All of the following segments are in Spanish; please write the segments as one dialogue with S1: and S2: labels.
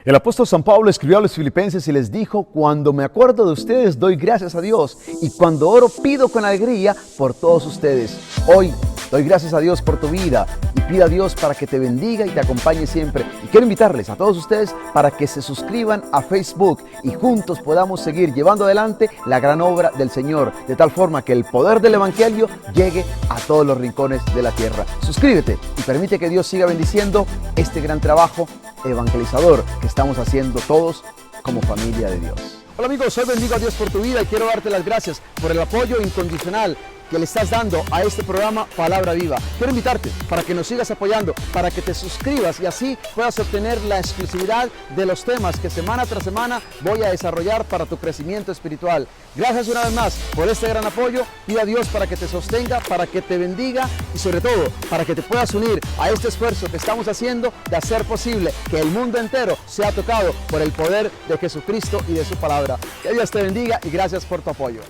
S1: El apóstol San Pablo escribió a los filipenses y les dijo: cuando me acuerdo de ustedes doy gracias a Dios, y cuando oro pido con alegría por todos ustedes. Hoy doy gracias a Dios por tu vida y pido a Dios para que te bendiga y te acompañe siempre. Y quiero invitarles a todos ustedes para que se suscriban a Facebook y juntos podamos seguir llevando adelante la gran obra del Señor, de tal forma que el poder del Evangelio llegue a todos los rincones de la tierra. Suscríbete y permite que Dios siga bendiciendo este gran trabajo evangelizador que estamos haciendo todos como familia de Dios. Hola amigos, hoy bendigo a Dios por tu vida y quiero darte las gracias por el apoyo incondicional que le estás dando a este programa Palabra Viva. Quiero invitarte para que nos sigas apoyando, para que te suscribas y así puedas obtener la exclusividad de los temas que semana tras semana voy a desarrollar para tu crecimiento espiritual. Gracias una vez más por este gran apoyo. Pido a Dios para que te sostenga, para que te bendiga y sobre todo para que te puedas unir a este esfuerzo que estamos haciendo de hacer posible que el mundo entero sea tocado por el poder de Jesucristo y de su palabra. Que Dios te bendiga y gracias por tu apoyo.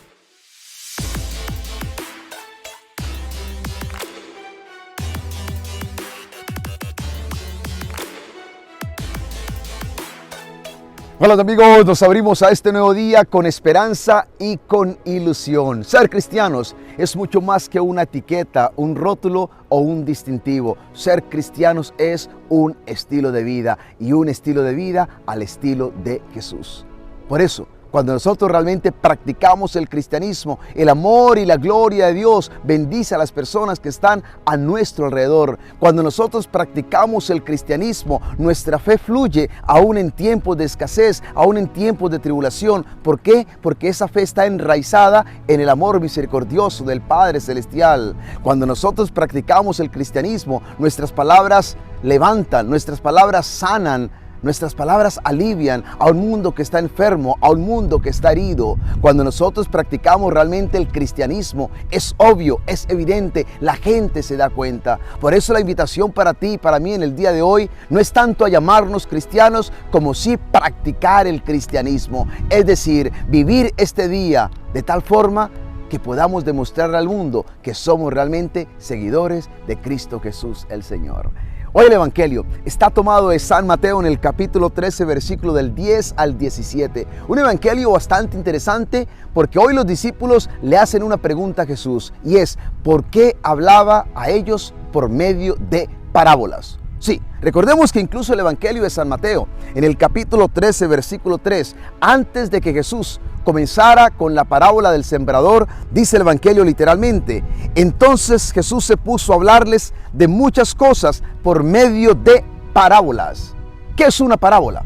S1: Hola amigos, nos abrimos a este nuevo día con esperanza y con ilusión. Ser cristianos es mucho más que una etiqueta, un rótulo o un distintivo. Ser cristianos es un estilo de vida y un estilo de vida al estilo de Jesús. Por eso, cuando nosotros realmente practicamos el cristianismo, el amor y la gloria de Dios bendice a las personas que están a nuestro alrededor. Cuando nosotros practicamos el cristianismo, nuestra fe fluye aún en tiempos de escasez, aún en tiempos de tribulación. ¿Por qué? Porque esa fe está enraizada en el amor misericordioso del Padre Celestial. Cuando nosotros practicamos el cristianismo, nuestras palabras levantan, nuestras palabras sanan, nuestras palabras alivian a un mundo que está enfermo, a un mundo que está herido. Cuando nosotros practicamos realmente el cristianismo, es obvio, es evidente, la gente se da cuenta. Por eso la invitación para ti y para mí en el día de hoy no es tanto a llamarnos cristianos como sí practicar el cristianismo. Es decir, vivir este día de tal forma que podamos demostrarle al mundo que somos realmente seguidores de Cristo Jesús el Señor. Hoy el Evangelio está tomado de San Mateo en el capítulo 13, versículo del 10 al 17. Un Evangelio bastante interesante porque hoy los discípulos le hacen una pregunta a Jesús y es: ¿por qué hablaba a ellos por medio de parábolas? Sí, recordemos que incluso el Evangelio de San Mateo, en el capítulo 13, versículo 3, antes de que Jesús comenzara con la parábola del sembrador, dice el Evangelio literalmente: entonces Jesús se puso a hablarles de muchas cosas por medio de parábolas. ¿Qué es una parábola?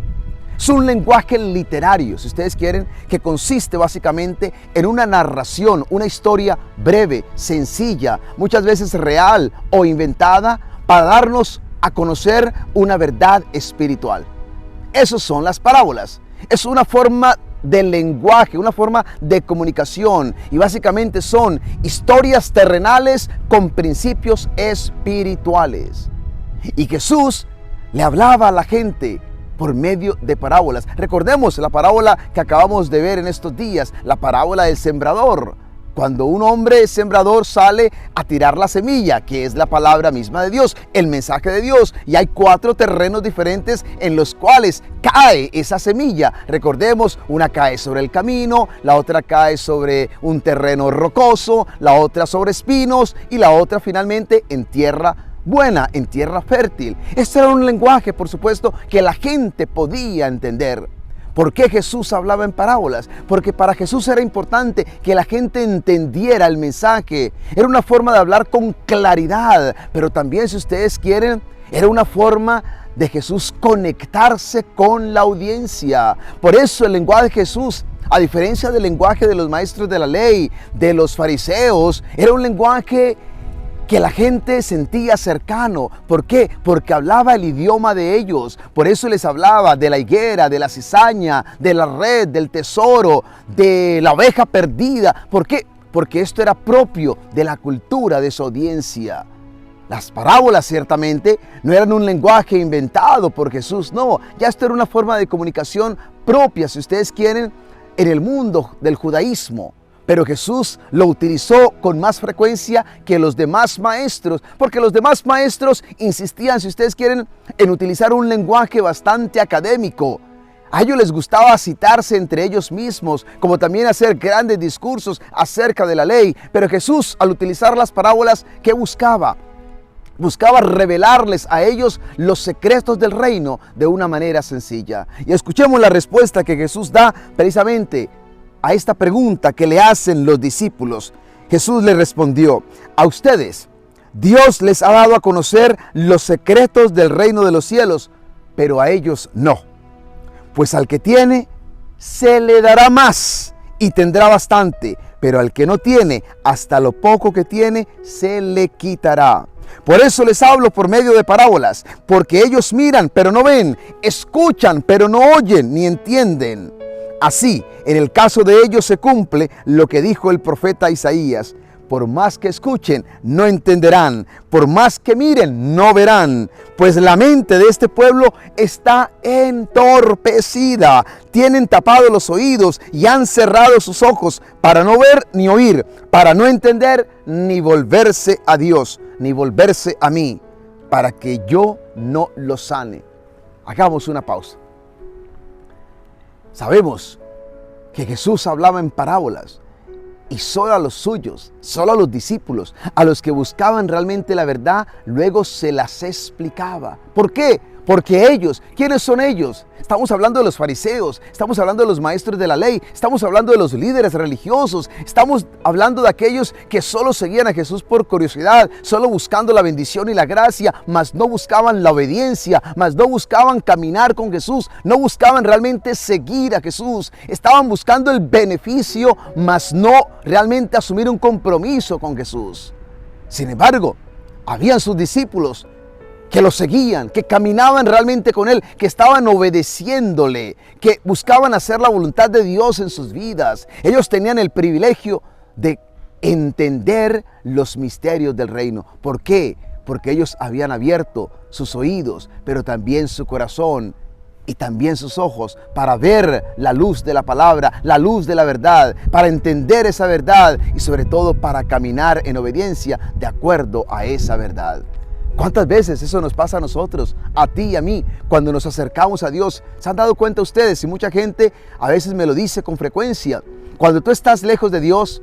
S1: Es un lenguaje literario, si ustedes quieren, que consiste básicamente en una narración, una historia breve, sencilla, muchas veces real o inventada, para darnos a conocer una verdad espiritual. Esas son las parábolas. Es una forma de lenguaje, una forma de comunicación y básicamente son historias terrenales con principios espirituales. Y Jesús le hablaba a la gente por medio de parábolas. Recordemos la parábola que acabamos de ver en estos días, la parábola del sembrador. Cuando un hombre sembrador sale a tirar la semilla, que es la palabra misma de Dios, el mensaje de Dios, y hay 4 terrenos diferentes en los cuales cae esa semilla. Recordemos, una cae sobre el camino, la otra cae sobre un terreno rocoso, la otra sobre espinos y la otra finalmente en tierra buena, en tierra fértil. Este era un lenguaje, por supuesto, que la gente podía entender. ¿Por qué Jesús hablaba en parábolas? Porque para Jesús era importante que la gente entendiera el mensaje. Era una forma de hablar con claridad, pero también, si ustedes quieren, era una forma de Jesús conectarse con la audiencia. Por eso el lenguaje de Jesús, a diferencia del lenguaje de los maestros de la ley, de los fariseos, era un lenguaje que la gente sentía cercano. ¿Por qué? Porque hablaba el idioma de ellos. Por eso les hablaba de la higuera, de la cizaña, de la red, del tesoro, de la oveja perdida. ¿Por qué? Porque esto era propio de la cultura de su audiencia. Las parábolas ciertamente no eran un lenguaje inventado por Jesús, no. Ya esto era una forma de comunicación propia, si ustedes quieren, en el mundo del judaísmo. pero Jesús lo utilizó con más frecuencia que los demás maestros, porque los demás maestros insistían, si ustedes quieren, en utilizar un lenguaje bastante académico. A ellos les gustaba citarse entre ellos mismos, como también hacer grandes discursos acerca de la ley. Pero Jesús, al utilizar las parábolas, ¿qué buscaba? Buscaba revelarles a ellos los secretos del reino de una manera sencilla. Y escuchemos la respuesta que Jesús da precisamente a esta pregunta que le hacen los discípulos. Jesús les respondió: a ustedes Dios les ha dado a conocer los secretos del reino de los cielos, pero a ellos no. Pues al que tiene, se le dará más y tendrá bastante, pero al que no tiene, hasta lo poco que tiene, se le quitará. Por eso les hablo por medio de parábolas, porque ellos miran, pero no ven, escuchan, pero no oyen ni entienden. Así, en el caso de ellos se cumple lo que dijo el profeta Isaías: por más que escuchen, no entenderán. Por más que miren, no verán. Pues la mente de este pueblo está entorpecida. Tienen tapados los oídos y han cerrado sus ojos para no ver ni oír, para no entender ni volverse a Dios, ni volverse a mí, para que yo no los sane. Hagamos una pausa. Sabemos que Jesús hablaba en parábolas. Y solo a los suyos, solo a los discípulos, a los que buscaban realmente la verdad, luego se las explicaba. ¿Por qué? Porque ellos, ¿quiénes son ellos? Estamos hablando de los fariseos, estamos hablando de los maestros de la ley, estamos hablando de los líderes religiosos, estamos hablando de aquellos que solo seguían a Jesús por curiosidad, solo buscando la bendición y la gracia, mas no buscaban la obediencia, mas no buscaban caminar con Jesús, no buscaban realmente seguir a Jesús, estaban buscando el beneficio, mas no realmente asumir un compromiso con Jesús. Sin embargo, habían sus discípulos que lo seguían, que caminaban realmente con Él, que estaban obedeciéndole, que buscaban hacer la voluntad de Dios en sus vidas. Ellos tenían el privilegio de entender los misterios del reino. ¿Por qué? Porque ellos habían abierto sus oídos, pero también su corazón y también sus ojos para ver la luz de la palabra, la luz de la verdad, para entender esa verdad y sobre todo para caminar en obediencia de acuerdo a esa verdad. ¿Cuántas veces eso nos pasa a nosotros, a ti y a mí, cuando nos acercamos a Dios? ¿Se han dado cuenta ustedes? Y mucha gente a veces me lo dice con frecuencia. Cuando tú estás lejos de Dios,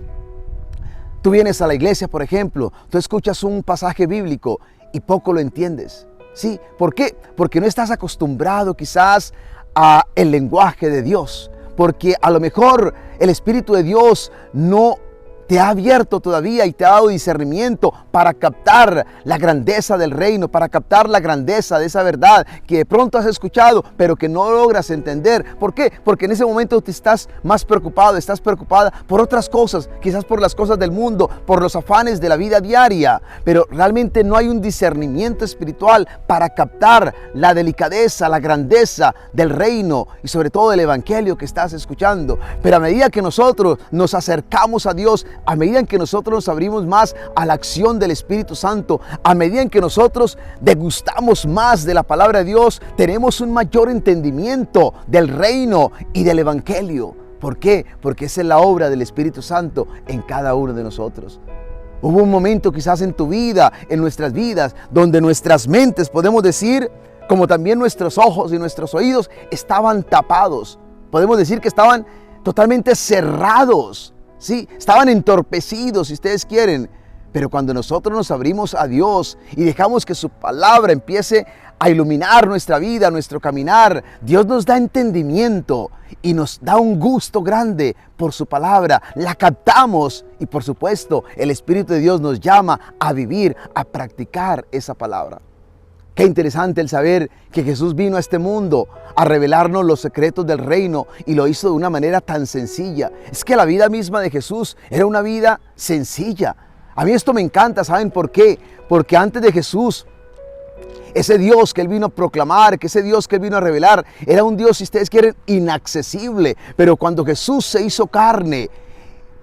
S1: tú vienes a la iglesia, por ejemplo, tú escuchas un pasaje bíblico y poco lo entiendes. ¿Sí? ¿Por qué? Porque no estás acostumbrado quizás a el lenguaje de Dios. Porque a lo mejor el Espíritu de Dios no te ha abierto todavía y te ha dado discernimiento para captar la grandeza del reino, para captar la grandeza de esa verdad que de pronto has escuchado, pero que no logras entender. ¿Por qué? Porque en ese momento te estás más preocupado, estás preocupada por otras cosas, quizás por las cosas del mundo, por los afanes de la vida diaria, pero realmente no hay un discernimiento espiritual para captar la delicadeza, la grandeza del reino y sobre todo del evangelio que estás escuchando. Pero a medida que nosotros nos acercamos a Dios, a medida en que nosotros nos abrimos más a la acción del Espíritu Santo, a medida en que nosotros degustamos más de la palabra de Dios, tenemos un mayor entendimiento del reino y del evangelio. ¿Por qué? Porque esa es la obra del Espíritu Santo en cada uno de nosotros. Hubo un momento quizás en tu vida, en nuestras vidas, donde nuestras mentes, podemos decir, como también nuestros ojos y nuestros oídos, estaban tapados. Podemos decir que estaban totalmente cerrados. Sí, estaban entorpecidos, si ustedes quieren. Pero cuando nosotros nos abrimos a Dios y dejamos que su palabra empiece a iluminar nuestra vida, nuestro caminar, Dios nos da entendimiento y nos da un gusto grande por su palabra. La captamos y por supuesto el Espíritu de Dios nos llama a vivir, a practicar esa palabra. Qué interesante el saber que Jesús vino a este mundo a revelarnos los secretos del reino y lo hizo de una manera tan sencilla. Es que la vida misma de Jesús era una vida sencilla. A mí esto me encanta, ¿saben por qué? Porque antes de Jesús, ese Dios que Él vino a proclamar, que ese Dios que Él vino a revelar, era un Dios, si ustedes quieren, inaccesible. Pero cuando Jesús se hizo carne,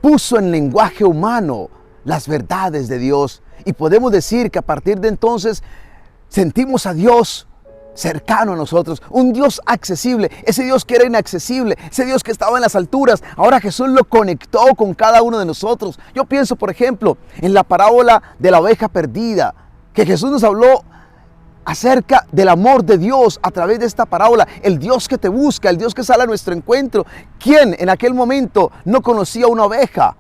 S1: puso en lenguaje humano las verdades de Dios. Y podemos decir que a partir de entonces sentimos a Dios cercano a nosotros, un Dios accesible, ese Dios que era inaccesible, ese Dios que estaba en las alturas. Ahora Jesús lo conectó con cada uno de nosotros. Yo pienso, por ejemplo, en la parábola de la oveja perdida, que Jesús nos habló acerca del amor de Dios a través de esta parábola, el Dios que te busca, el Dios que sale a nuestro encuentro. ¿Quién en aquel momento no conocía una oveja?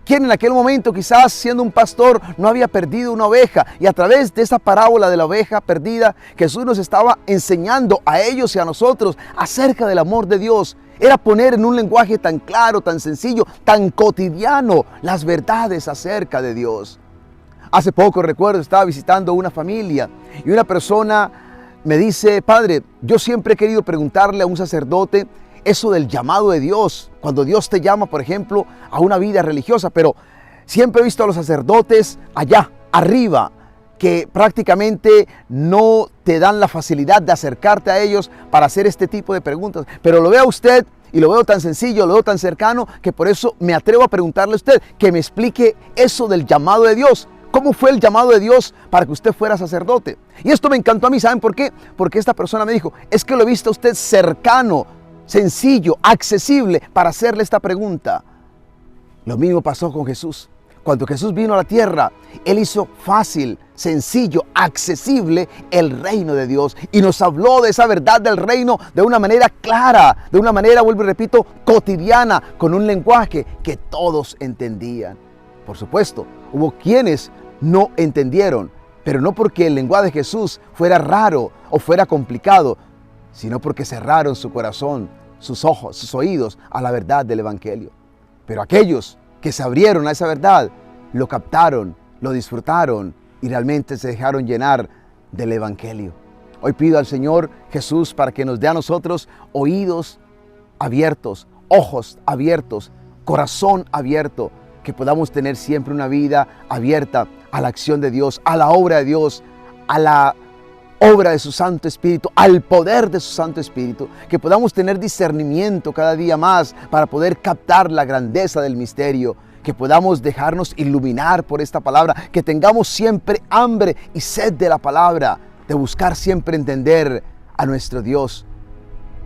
S1: ¿Quién en aquel momento, quizás siendo un pastor, no había perdido una oveja? Y a través de esa parábola de la oveja perdida, Jesús nos estaba enseñando a ellos y a nosotros acerca del amor de Dios. Era poner en un lenguaje tan claro, tan sencillo, tan cotidiano, las verdades acerca de Dios. Hace poco, recuerdo, estaba visitando una familia y una persona me dice: padre, yo siempre he querido preguntarle a un sacerdote eso del llamado de Dios, cuando Dios te llama, por ejemplo, a una vida religiosa, pero siempre he visto a los sacerdotes allá, arriba, que prácticamente no te dan la facilidad de acercarte a ellos para hacer este tipo de preguntas. Pero lo veo a usted y lo veo tan sencillo, lo veo tan cercano, que por eso me atrevo a preguntarle a usted que me explique eso del llamado de Dios. ¿Cómo fue el llamado de Dios para que usted fuera sacerdote? Y esto me encantó a mí, ¿saben por qué? Porque esta persona me dijo: es que lo he visto a usted cercano, sencillo, accesible para hacerle esta pregunta. Lo mismo pasó con Jesús. Cuando Jesús vino a la tierra, Él hizo fácil, sencillo, accesible el reino de Dios. Y nos habló de esa verdad del reino de una manera clara, de una manera, vuelvo y repito, cotidiana, con un lenguaje que todos entendían. Por supuesto, hubo quienes no entendieron, pero no porque el lenguaje de Jesús fuera raro o fuera complicado, sino porque cerraron su corazón, sus ojos, sus oídos a la verdad del Evangelio. Pero aquellos que se abrieron a esa verdad, lo captaron, lo disfrutaron y realmente se dejaron llenar del Evangelio. Hoy pido al Señor Jesús para que nos dé a nosotros oídos abiertos, ojos abiertos, corazón abierto, que podamos tener siempre una vida abierta a la acción de Dios, a la obra de Dios, a la obra de su Santo Espíritu, al poder de su Santo Espíritu, que podamos tener discernimiento cada día más para poder captar la grandeza del misterio, que podamos dejarnos iluminar por esta palabra, que tengamos siempre hambre y sed de la palabra, de buscar siempre entender a nuestro Dios.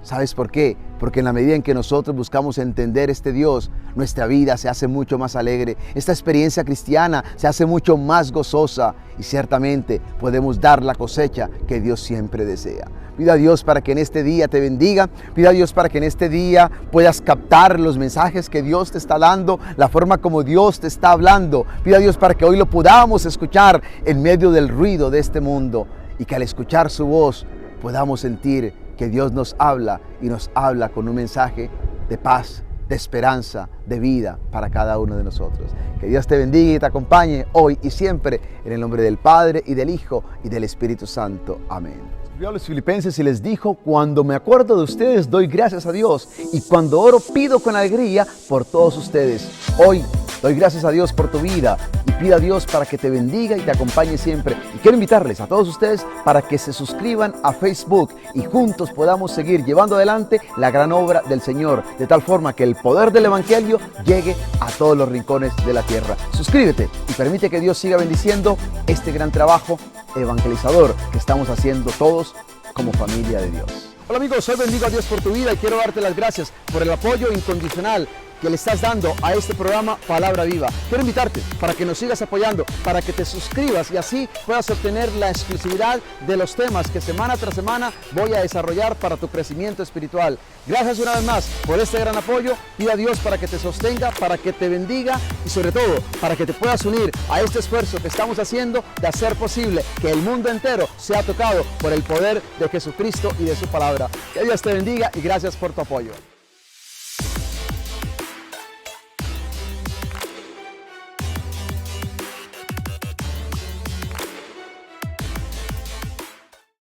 S1: ¿Sabes por qué? Porque en la medida en que nosotros buscamos entender este Dios, nuestra vida se hace mucho más alegre. Esta experiencia cristiana se hace mucho más gozosa y ciertamente podemos dar la cosecha que Dios siempre desea. Pido a Dios para que en este día te bendiga. Pido a Dios para que en este día puedas captar los mensajes que Dios te está dando, la forma como Dios te está hablando. Pido a Dios para que hoy lo podamos escuchar en medio del ruido de este mundo y que al escuchar su voz podamos sentir que Dios nos habla y nos habla con un mensaje de paz, de esperanza, de vida para cada uno de nosotros. Que Dios te bendiga y te acompañe hoy y siempre en el nombre del Padre y del Hijo y del Espíritu Santo. Amén. Escribió a los Filipenses y les dijo: cuando me acuerdo de ustedes doy gracias a Dios, y cuando oro pido con alegría por todos ustedes. Hoy doy gracias a Dios por tu vida y pido a Dios para que te bendiga y te acompañe siempre. Y quiero invitarles a todos ustedes para que se suscriban a Facebook y juntos podamos seguir llevando adelante la gran obra del Señor, de tal forma que el poder del Evangelio llegue a todos los rincones de la tierra. Suscríbete y permite que Dios siga bendiciendo este gran trabajo evangelizador que estamos haciendo todos como familia de Dios. Hola amigos, hoy bendigo a Dios por tu vida y quiero darte las gracias por el apoyo incondicional que le estás dando a este programa Palabra Viva. Quiero invitarte para que nos sigas apoyando, para que te suscribas y así puedas obtener la exclusividad de los temas que semana tras semana voy a desarrollar para tu crecimiento espiritual. Gracias una vez más por este gran apoyo. Pido a Dios para que te sostenga, para que te bendiga y sobre todo para que te puedas unir a este esfuerzo que estamos haciendo de hacer posible que el mundo entero sea tocado por el poder de Jesucristo y de su palabra. Que Dios te bendiga y gracias por tu apoyo.